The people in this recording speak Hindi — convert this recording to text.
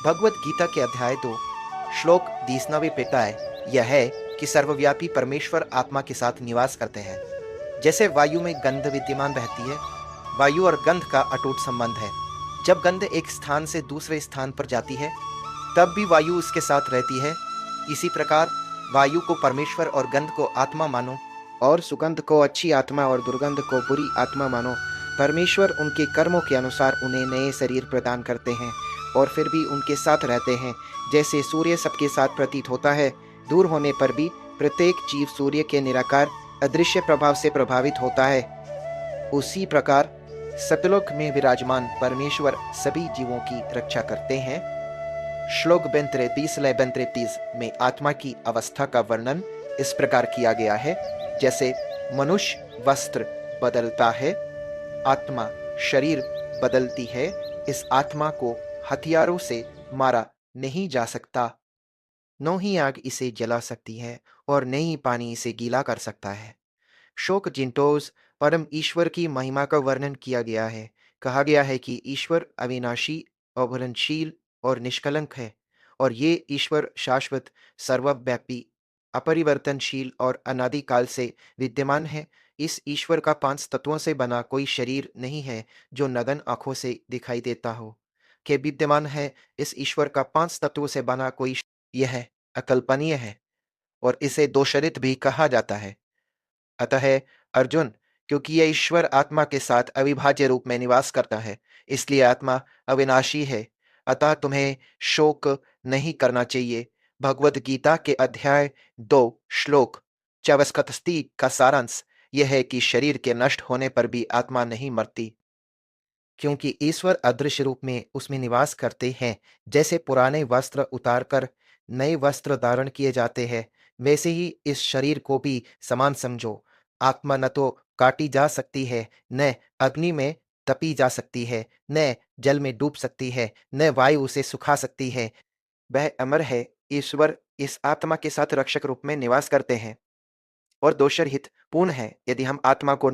भगवत गीता के अध्याय 2 श्लोक 19वें पेटाय यह है कि सर्वव्यापी परमेश्वर आत्मा के साथ निवास करते हैं। जैसे वायु में गंध विद्यमान रहती है, वायु और गंध का अटूट संबंध है। जब गंध एक स्थान से दूसरे स्थान पर जाती है, तब भी वायु उसके साथ रहती है। इसी प्रकार वायु को परमेश्वर और गंध को आत्मा मानो, और सुगंध को अच्छी आत्मा और दुर्गंध को बुरी आत्मा मानो। परमेश्वर उनके कर्मों के अनुसार उन्हें नए शरीर प्रदान करते हैं और फिर भी उनके साथ रहते हैं। जैसे सूर्य सबके साथ प्रतीत होता है, दूर होने पर भी प्रत्येक जीव सूर्य के निराकार अदृश्य प्रभाव से प्रभावित होता है। उसी प्रकार सतलोक में विराजमान परमेश्वर सभी जीवों की रक्षा करते हैं। श्लोक 32 में आत्मा की अवस्था का वर्णन इस प्रकार किया गया है, जैसे मनुष्य वस्त्र बदलता है, आत्मा शरीर बदलती है। इस आत्मा को हथियारों से मारा नहीं जा सकता, न ही आग इसे जला सकती है और न ही पानी इसे गीला कर सकता है। शोक जिंटोस परम ईश्वर की महिमा का वर्णन किया गया है। कहा गया है कि ईश्वर अविनाशी, अभुलनशील और निष्कलंक है, और ये ईश्वर शाश्वत, सर्वव्यापी, अपरिवर्तनशील और अनादिकाल से विद्यमान है। इस ईश्वर का 5 तत्वों से बना कोई शरीर नहीं है जो नग्न आंखों से दिखाई देता हो। के विद्यमान है इस ईश्वर का 5 तत्वों से बना कोई यह अकल्पनीय है, और इसे दोषरित भी कहा जाता है। अतः अर्जुन, क्योंकि यह ईश्वर आत्मा के साथ अविभाज्य रूप में निवास करता है, इसलिए आत्मा अविनाशी है। अतः तुम्हें शोक नहीं करना चाहिए। भगवत गीता के अध्याय 2 श्लोक 24 का सारांश यह है कि शरीर के नष्ट होने पर भी आत्मा नहीं मरती, क्योंकि ईश्वर अदृश्य रूप में उसमें निवास करते हैं। जैसे पुराने वस्त्र उतारकर नए वस्त्र धारण किए जाते हैं, वैसे ही इस शरीर को भी समान समझो। आत्मा न तो काटी जा सकती है, न अग्नि में तपी जा सकती है, न जल में डूब सकती है, न वायु उसे सुखा सकती है। वह अमर है। ईश्वर इस आत्मा के साथ रक्षक रूप में निवास करते हैं, और दोषरहित पूर्ण है। यदि हम आत्मा को